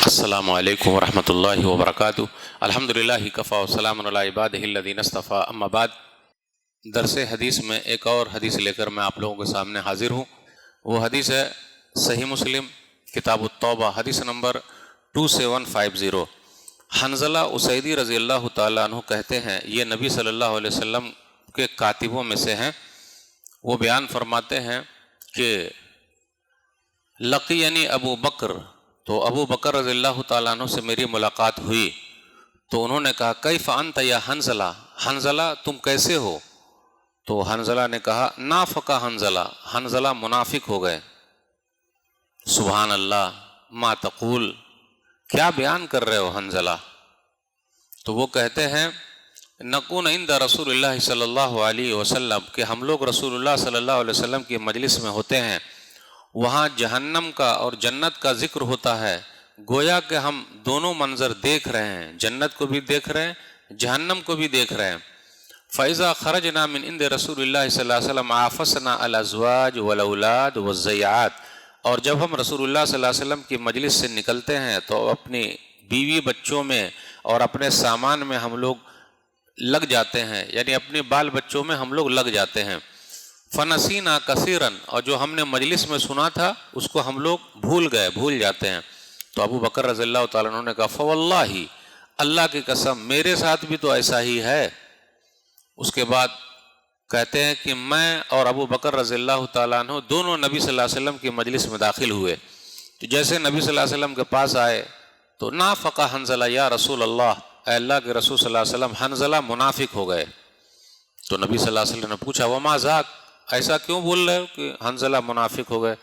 السلام علیکم ورحمۃ اللہ وبرکاتہ۔ الحمدللہ کفا وسلام علی عبادہ الذین اصطفیٰ، اما بعد۔ درس حدیث میں ایک اور حدیث لے کر میں آپ لوگوں کے سامنے حاضر ہوں۔ وہ حدیث ہے صحیح مسلم کتاب التوبہ، حدیث نمبر 2750۔ حنظلہ اسیدی رضی اللہ تعالیٰ عنہ کہتے ہیں، یہ نبی صلی اللہ علیہ وسلم کے کاتبوں میں سے ہیں۔ وہ بیان فرماتے ہیں کہ لقینی ابو بکر، تو ابو بکر رضی اللہ تعالیٰ عنہ سے میری ملاقات ہوئی تو انہوں نے کہا کیف انت یا حنظلہ، حنظلہ تم کیسے ہو؟ تو حنظلہ نے کہا نافق حنظلہ، حنظلہ منافق ہو گئے۔ سبحان اللہ، ما تقول، کیا بیان کر رہے ہو حنظلہ؟ تو وہ کہتے ہیں نکون عند رسول اللہ صلی اللہ علیہ وسلم، کہ ہم لوگ رسول اللہ صلی اللہ علیہ وسلم کی مجلس میں ہوتے ہیں، وہاں جہنم کا اور جنت کا ذکر ہوتا ہے، گویا کہ ہم دونوں منظر دیکھ رہے ہیں، جنت کو بھی دیکھ رہے ہیں، جہنم کو بھی دیکھ رہے ہیں۔ فَإِذَا خَرَجْنَا مِنْ عِنْدِ رَسُولِ اللَّهِ صلی اللہ علیہ وسلم عَافَسْنَا الْأَزْوَاجُ وَالْأَوْلَادُ وَالزَّيَّعَاتِ، اور جب ہم رسول اللہ صلی اللہ علیہ وسلم کی مجلس سے نکلتے ہیں تو اپنی بیوی بچوں میں اور اپنے سامان میں ہم لوگ لگ جاتے ہیں، یعنی اپنے بال بچوں میں ہم لوگ لگ جاتے ہیں۔ فنسینا کثیرن، اور جو ہم نے مجلس میں سنا تھا اس کو ہم لوگ بھول جاتے ہیں۔ تو ابو بکر رضی اللہ تعالیٰ عنہ نے کہا فواللہ، اللہ کی قسم میرے ساتھ بھی تو ایسا ہی ہے۔ اس کے بعد کہتے ہیں کہ میں اور ابو بکر رضی اللہ تعالیٰ عنہ دونوں نبی صلی اللہ علیہ وسلم کی مجلس میں داخل ہوئے، تو جیسے نبی صلی اللہ علیہ وسلم کے پاس آئے تو نافق حنظلہ یا رسول اللہ، اے اللہ کے رسول صلی اللہ علیہ وسلم، حنظلہ منافق ہو گئے۔ تو نبی صلی اللہ علیہ وسلم نے پوچھا وما ذاک، ایسا کیوں بول رہے ہو کہ حنظلہ منافق ہو گئے؟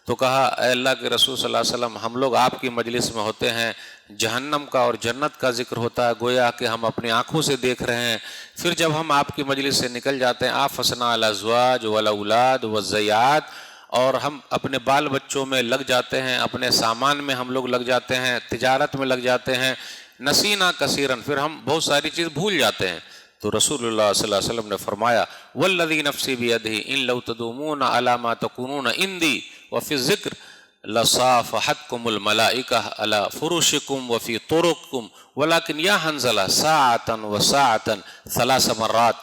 تو کہا اے اللہ کے رسول صلی اللہ علیہ وسلم، ہم لوگ آپ کی مجلس میں ہوتے ہیں، جہنم کا اور جنت کا ذکر ہوتا ہے، گویا کہ ہم اپنی آنکھوں سے دیکھ رہے ہیں، پھر جب ہم آپ کی مجلس سے نکل جاتے ہیں آفسنا الازواج والاولاد والزیات، اور ہم اپنے بال بچوں میں لگ جاتے ہیں، اپنے سامان میں ہم لوگ لگ جاتے ہیں، تجارت میں لگ جاتے ہیں، نسینا کثیرن، پھر ہم بہت ساری چیز بھول جاتے ہیں۔ تو رسول اللہ صلی اللہ علیہ وسلم نے فرمایا والذی نفسی بیدہ ان لو تدومون علی ما تکونون عندی وفی الذکر لصافحتکم الملائکہ علی فرشکم وفی طرقکم ولکن یا حنظلہ ساعتا وساعتا 3 مرات۔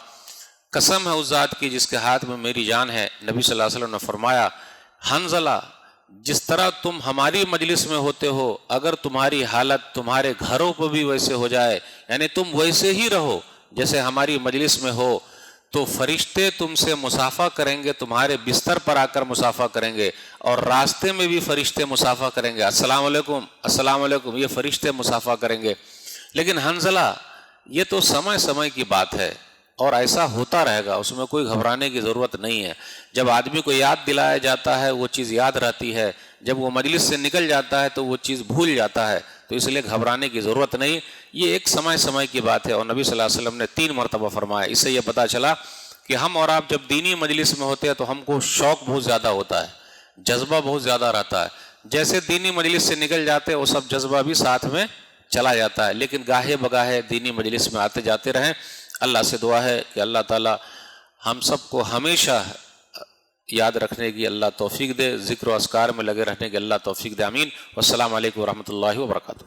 قسم ہے اس ذات کی جس کے ہاتھ میں میری جان ہے، نبی صلی اللہ علیہ وسلم نے فرمایا حنظلہ، جس طرح تم ہماری مجلس میں ہوتے ہو، اگر تمہاری حالت تمہارے گھروں پر بھی ویسے ہو جائے، یعنی تم ویسے ہی رہو جیسے ہماری مجلس میں ہو، تو فرشتے تم سے مصافحہ کریں گے، تمہارے بستر پر آ کر مصافحہ کریں گے، اور راستے میں بھی فرشتے مصافحہ کریں گے، السلام علیکم السلام علیکم، یہ فرشتے مصافحہ کریں گے۔ لیکن حنظلہ یہ تو سمے کی بات ہے اور ایسا ہوتا رہے گا، اس میں کوئی گھبرانے کی ضرورت نہیں ہے۔ جب آدمی کو یاد دلایا جاتا ہے وہ چیز یاد رہتی ہے، جب وہ مجلس سے نکل جاتا ہے تو وہ چیز بھول جاتا ہے، تو اس لیے گھبرانے کی ضرورت نہیں، یہ ایک سمے کی بات ہے۔ اور نبی صلی اللہ علیہ وسلم نے 3 مرتبہ فرمایا۔ اس سے یہ پتہ چلا کہ ہم اور آپ جب دینی مجلس میں ہوتے ہیں تو ہم کو شوق بہت زیادہ ہوتا ہے، جذبہ بہت زیادہ رہتا ہے، جیسے دینی مجلس سے نکل جاتے ہیں وہ سب جذبہ بھی ساتھ میں چلا جاتا ہے۔ لیکن گاہے بگاہے دینی مجلس میں آتے جاتے رہیں۔ اللہ سے دعا ہے کہ اللہ تعالی ہم سب کو ہمیشہ یاد رکھنے کی اللہ توفیق دے، ذکر و اذکار میں لگے رہنے کی اللہ توفیق دے، آمین۔ والسلام علیکم ورحمۃ اللہ وبرکاتہ۔